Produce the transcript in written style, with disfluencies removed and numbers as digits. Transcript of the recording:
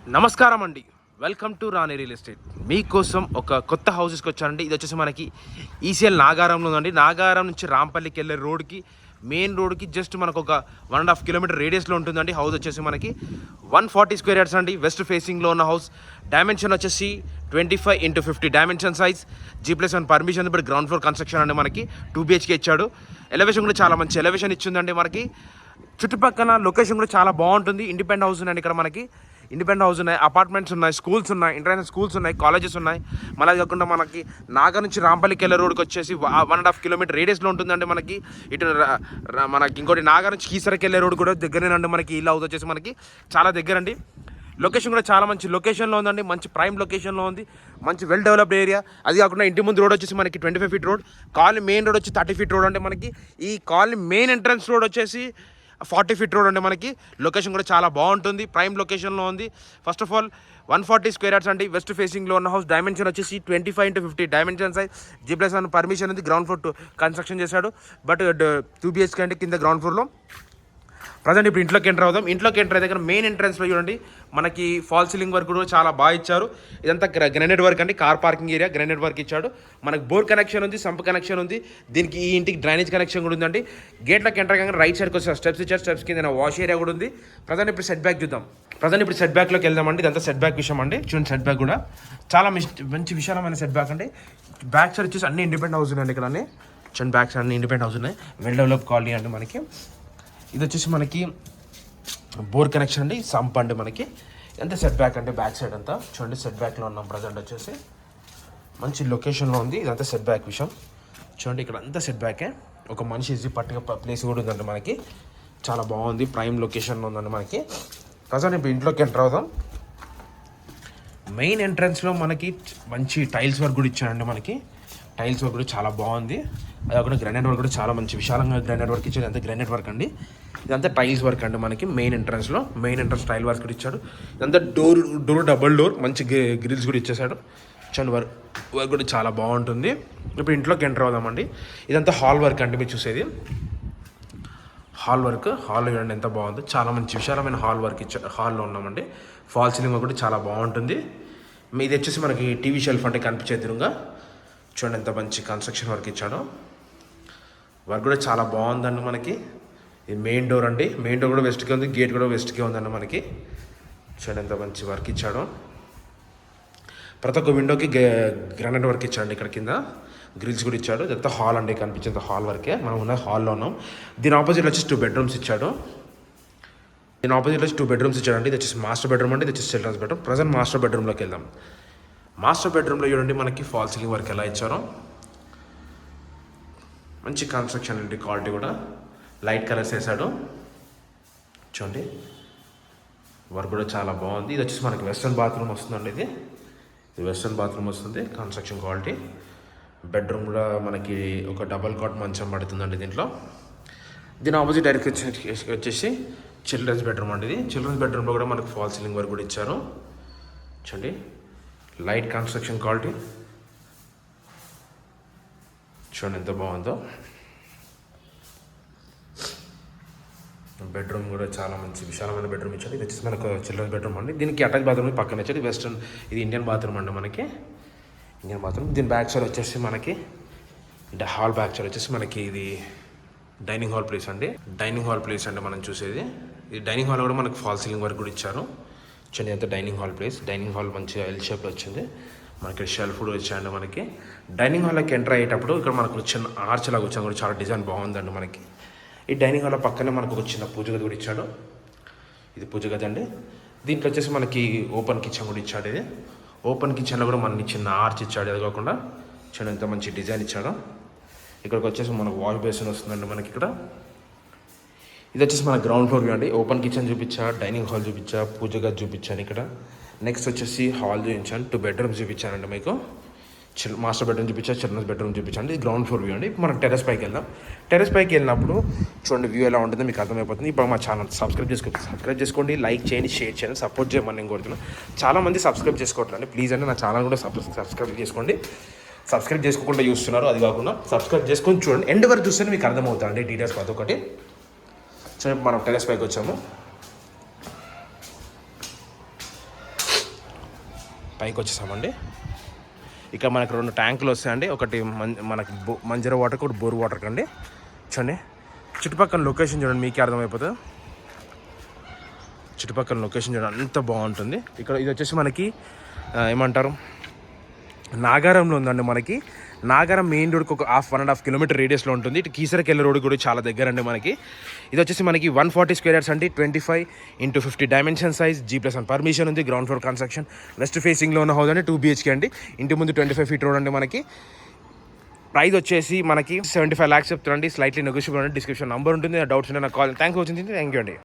నమస్కారం అండి. Welcome to Rani real estate. మీకోసం ఒక కొత్త హౌసెస్కి వచ్చానండి. ఇది వచ్చేసి మనకి ఈసీఎల్ నాగారంలో ఉందండి. నాగారం నుంచి రాంపల్లికి వెళ్ళే రోడ్కి, మెయిన్ రోడ్కి జస్ట్ మనకు ఒక 1.5 కిలోమీటర్ రేడియస్లో ఉంటుందండి. హౌస్ వచ్చేసి మనకి 140 స్క్వేర్ యార్డ్స్ అండి. వెస్ట్ ఫేసింగ్లో ఉన్న హౌస్. డైమెన్షన్ వచ్చేసి 25x50 dimension size. G+1 permission, ఇప్పుడు గ్రౌండ్ ఫ్లోర్ కన్స్ట్రక్షన్ అండి. మనకి 2 BHK ఇచ్చాడు. ఎలివేషన్ కూడా చాలా మంచి ఎలివేషన్ ఇచ్చిందండి. మనకి చుట్టుపక్కల లొకేషన్ కూడా చాలా బాగుంటుంది. ఇండిపెండెంట్ హౌస్ ఉందండి ఇక్కడ మనకి. ఇండిపెండెంట్ హౌస్ ఉన్నాయి, అపార్ట్మెంట్స్ ఉన్నాయి, స్కూల్స్ ఉన్నాయి, ఇంటర్నేషనల్ స్కూల్స్ ఉన్నాయి, కాలేజెస్ ఉన్నాయి. మళ్ళీ కాకుండా మనకి నాగర్ నుంచి రాంపల్లికి వెళ్ళే రోడ్కి వచ్చేసి 1.5 కిలోమీటర్ రేడియస్లో ఉంటుందండి. మనకి ఇటు మనకి ఇంకోటి నాగర్ నుంచి కీసరకి వెళ్ళే రోడ్ కూడా దగ్గరేనండి. మనకి ఇల్లు హౌస్ వచ్చేసి మనకి చాలా దగ్గరండి. లొకేషన్ కూడా చాలా మంచి లొకేషన్లో ఉందండి. మంచి ప్రైమ్ లొకేషన్లో ఉంది. మంచి వెల్ డెవలప్డ్ ఏరియా. అది కాకుండా ఇంటి ముందు రోడ్ వచ్చేసి మనకి 25 feet road. Colony main road వచ్చి 30 ఫీట్ రోడ్ అంటే మనకి ఈ కాలనీ మెయిన్ ఎంట్రన్స్ రోడ్ వచ్చేసి 40 ఫీట్ రోడ్ అండి. మనకి లొకేషన్ కూడా చాలా బాగుంటుంది. ప్రైమ్ లొకేషన్లో ఉంది. First of all 140 square yards అండి. వెస్ట్ ఫేసింగ్లో ఉన్న హౌస్. డైమెన్షన్ వచ్చేసి 25x50 dimension size. G+1 permission ఉంది. గ్రౌండ్ ఫ్లోర్ కన్స్ట్రక్షన్ చేశాడు. బట్ 2 BHK అంటే కింద గ్రౌండ్ ఫ్లోర్లో. ప్రజెంట్ ఇప్పుడు ఇంట్లోకి ఎంటర్ అవుదాం. ఇంట్లోకి ఎంటర్ అయితే దగ్గర మెయిన్ ఎంట్రన్స్లో చూడండి మనకి ఫాల్ సీలింగ్ వర్క్ కూడా చాలా బాగా ఇచ్చారు. ఇదంతా గ్రానైట్ వర్క్ అండి. Car parking area granite work ఇచ్చాడు. మనకి బోర్ కనెక్షన్ ఉంది, సంప్ కనెక్షన్ ఉంది. దీనికి ఈ ఇంటికి డ్రైనేజ్ కనెక్షన్ కూడా ఉందండి. గేట్లోకి ఎంటర్ కాగానే రైట్ సైడ్కి వచ్చే స్టెప్స్ ఇచ్చారు. స్టెప్స్ కింద వాష్ ఏరియా కూడా ఉంది. ప్రజెంట్ ఇప్పుడు సెట్ బ్యాక్ చూద్దాం. ప్రజెంట్ ఇప్పుడు సెట్ బ్యాక్లోకి వెళ్దామండి. ఇదంతా సెట్ బ్యాక్ విషయం అండి. చూడండి సెట్ బ్యాక్ కూడా చాలా మంచి విశాలమైన సెట్ బ్యాక్ అండి. బ్యాక్ సైడ్ వచ్చేసి అన్ని ఇండిపెండెంట్ హౌస్ ఉన్నాయండి ఇక్కడ. చూడండి బ్యాక్ సైడ్ అన్ని ఇండిపెండెంట్ హౌస్ ఉన్నాయి. వెల్ డెవలప్ కాలనీ అండి మనకి. ఇది వచ్చేసి మనకి బోర్ కనెక్షన్ అండి, సంప్ అండి మనకి. ఎంత సెట్ బ్యాక్ అంటే బ్యాక్ సైడ్ అంతా చూడండి. సెట్ బ్యాక్లో ఉన్నాం ప్రజెంట్ వచ్చేసి. మంచి లొకేషన్లో ఉంది. ఇదంతా సెట్ బ్యాక్ విషయం. చూడండి ఇక్కడ అంతా సెట్ బ్యాకే. ఒక మనిషి ఈజీ పట్టుగా ప్లేస్ కూడా ఉందండి మనకి. చాలా బాగుంది. ప్రైమ్ లొకేషన్లో ఉందండి మనకి. ప్రజెంట్ ఇప్పుడు ఇంట్లోకి ఎంటర్ అవుదాం. మెయిన్ ఎంట్రన్స్లో మనకి మంచి టైల్స్ వర్క్ కూడా ఇచ్చాడండి మనకి. టైల్స్ వర్క్ కూడా చాలా బాగుంది. అది కాకుండా గ్రానైట్ వర్క్ కూడా చాలా మంచి విశాలంగా గ్రానైట్ వర్క్ ఇచ్చాడు. అంతా గ్రానైట్ వర్క్ అండి. ఇదంతా టైల్స్ వర్క్ అండి మనకి. మెయిన్ ఎంట్రన్స్ టైల్ వర్క్ కూడా ఇచ్చాడు. ఇదంతా డోర్ డబుల్ డోర్ మంచి గ్రిల్స్ కూడా ఇచ్చేసాడు. చూడండి వర్క్ కూడా చాలా బాగుంటుంది. ఇప్పుడు ఇంట్లోకి ఎంటర్ అవుదామండి. ఇదంతా హాల్ వర్క్ అండి మీరు చూసేది. హాల్ చూడండి ఎంత బాగుంది. చాలా మంచి విశాలమైన హాల్ వర్క్ ఇచ్చాడు. హాల్లో ఉన్నామండి. ఫాల్ సీలింగ్ కూడా చాలా బాగుంటుంది. ఇది వచ్చేసి మనకి టీవీ షెల్ఫ్ అంటే కనిపించే ఎదురుగా చూడండి ఎంత మంచి కన్స్ట్రక్షన్ వర్క్ ఇచ్చాడో. వర్క్ కూడా చాలా బాగుందండి మనకి. ఇది మెయిన్ డోర్ అండి. మెయిన్ డోర్ కూడా వెస్ట్కే ఉంది. గేట్ కూడా వెస్ట్కే ఉందండి మనకి. చూడండి ఎంత మంచి వర్క్ ఇచ్చాడో. ప్రతి ఒక్క విండోకి గ్రానైట్ వర్క్ ఇచ్చాడు. ఇక్కడ కింద గ్రిల్స్ కూడా ఇచ్చాడు. ఇదంతా హాల్ అండి. కనిపించేంత హాల్ వర్కే. మనం ఉన్న హాల్లో ఉన్నాం. దీని ఆపోజిట్లో వచ్చేసి 2 బెడ్రూమ్స్ ఇచ్చాడు. దీని ఆపోజిట్లో వచ్చి 2 బెడ్రూమ్స్ ఇచ్చాడండి. ఇది వచ్చేసి మాస్టర్ బెడ్రూమ్ అండి. ఇది వచ్చేసి చిల్డ్రన్స్ బెడ్రూమ్. ప్రజెంట్ మాస్టర్ బెడ్రూమ్లోకి వెళ్దాం. మాస్టర్ బెడ్రూమ్లో చూడండి మనకి ఫాల్ సీలింగ్ వర్క్ ఎలా ఇచ్చారో. మంచి కన్స్ట్రక్షన్ అండి. క్వాలిటీ కూడా లైట్ కలర్స్ వేసాడు. చూడండి వర్క్ కూడా చాలా బాగుంది. ఇది వచ్చేసి మనకి వెస్ట్రన్ బాత్రూమ్ వస్తుందండి. ఇది వెస్ట్రన్ బాత్రూమ్ వస్తుంది. Construction quality. బెడ్రూమ్ కూడా మనకి ఒక డబల్ కాట్ మంచం పడుతుందండి దీంట్లో. దీని ఆపోజిట్ డైరెక్ట్ వచ్చేసి చిల్డ్రన్స్ బెడ్రూమ్ అండి. ఇది చిల్డ్రన్స్ బెడ్రూమ్లో కూడా మనకి ఫాల్ సీలింగ్ వర్క్ కూడా ఇచ్చారు. చూడండి లైట్ కన్స్ట్రక్షన్ క్వాలిటీ. చూడండి ఎంత బాగుందో. బెడ్రూమ్ కూడా చాలా మంచి విశాలమైన బెడ్రూమ్ ఇచ్చాడు. ఇది వచ్చేసి మనకు చిల్డ్రన్స్ బెడ్రూమ్ అండి. దీనికి అటాచ్ బాత్రూమ్ పక్కన వచ్చేది వెస్ట్రన్. ఇది ఇండియన్ బాత్రూమ్ అండి మనకి. Indian bathroom. దీని బ్యాక్ సైడ్ వచ్చేసి మనకి హాల్ బ్యాక్ సైడ్ వచ్చేసి మనకి ఇది డైనింగ్ హాల్ ప్లేస్ అండి. డైనింగ్ హాల్ ప్లేస్ అంటే మనం చూసేది. ఈ డైనింగ్ హాల్ కూడా మనకి ఫాల్ సీలింగ్ వర్క్ కూడా ఇచ్చారు. చూడండి అంతా dining hall place. Dining hall మంచిగా ఎల్ షేప్లో వచ్చింది. మనకి షెల్ఫ్ కూడా వచ్చాయండి మనకి. డైనింగ్ హాల్లోకి ఎంటర్ అయ్యేటప్పుడు ఇక్కడ మనకు చిన్న ఆర్చ్ లాగా వచ్చాను కూడా చాలా డిజైన్ బాగుందండి మనకి. ఈ డైనింగ్ హాల్ పక్కనే మనకు ఒక చిన్న పూజ గది కూడా ఇచ్చాడు. ఇది పూజ గది అండి. దీంట్లో వచ్చేసి మనకి ఓపెన్ కిచెన్ కూడా ఇచ్చాడు. ఇది ఓపెన్ కిచెన్లో కూడా మనకి చిన్న ఆర్చ్ ఇచ్చాడు. అది కాకుండా చూడండి ఎంత మంచి డిజైన్ ఇచ్చాడు. ఇక్కడికి వచ్చేసి మనకు వాష్ బేసిన్ వస్తుందండి మనకి ఇక్కడ. ఇది వచ్చేసి మన గ్రౌండ్ ఫ్లోర్ అండి. ఓపెన్ కిచెన్ చూపించా, డైనింగ్ హాల్ చూపించా, పూజ గది చూపించాను ఇక్కడ. నెక్స్ట్ వచ్చేసి హాల్ చూపించాను. 2 బెడ్రూమ్స్ చూపించానండి మీకు. మాస్టర్ బెడ్రూమ్ చూపించా, చిల్డ్రన్స్ బెడ్రూమ్ చూపించండి. ఇది గ్రౌండ్ ఫ్లోర్ వ్యూ అండి. ఇప్పుడు మనం టెర్రస్ పైకి వెళ్దాం. టెర్రస్ పైకి వెళ్ళినప్పుడు చూడండి వ్యూ ఎలా ఉంటుందో మీకు అర్థమైపోతుంది. ఇప్పుడు మా ఛానల్ సబ్స్క్రైబ్ చేసుకోండి, లైక్ చేయండి, షేర్ చేయండి, సపోర్ట్ చేయమని నేను కోరుతున్నాను. చాలామంది సబ్స్క్రైబ్ చేసుకోవట్లేదు. ప్లీజ్ అండి నా ఛానల్ కూడా సబ్స్క్రైబ్ చేసుకోండి. సబ్స్క్రైబ్ చేసుకోకుండా చూస్తున్నారు. అది కాకుండా సబ్స్క్రైబ్ చేసుకొని చూడండి. ఎండ్ వరకు చూస్తేనే మీకు అర్థమవుతుంది డీటెయిల్స్ ప్రతి ఒక్కటి. సో మనం టెర్రస్ పైకి వచ్చాము. పైకి వచ్చేసామండి. ఇక్కడ మనకి 2 ట్యాంకులు వస్తాయండి. ఒకటి మనకి మంజర వాటర్కి, ఒకటి బోర్ వాటర్కి అండి. చూడండి చుట్టుపక్కల లొకేషన్ చూడండి, మీకే అర్థమైపోతుంది. చుట్టుపక్కల లొకేషన్ చూడండి అంత బాగుంటుంది. ఇక్కడ ఇది వచ్చేసి మనకి ఏమంటారు, నాగారంలో ఉందండి. మనకి నాగారం మెయిన్ రోడ్కి ఒక 1.5 కిలోమీటర్ రేడియస్లో ఉంటుంది. ఇటు కీసరకెళ్ళ రోడ్ కూడా చాలా దగ్గర అండి మనకి. ఇది వచ్చేసి మనకి 140 స్క్వేర్ యార్డ్స్ అండి. 25x50 dimension size, G+1 permission ఉంది. గ్రౌండ్ ఫ్లోర్ కన్స్ట్రక్షన్, వెస్ట్ ఫేసింగ్లో ఉన్న హౌస్ అండి. 2 BHK అండి. ఇంటి ముందు 25 ఫీట్ రోడ్ అండి మనకి. ప్రైస్ వచ్చేసి మనకి 75 lakhs చెప్తారండి. స్లైట్లీ నెగోషియబుల్ అండి. డిస్క్రిప్షన్ నెంబర్ ఉంటుంది. డౌట్స్ ఉంటే నాకు కాల్. థ్యాంక్ యూ అండి.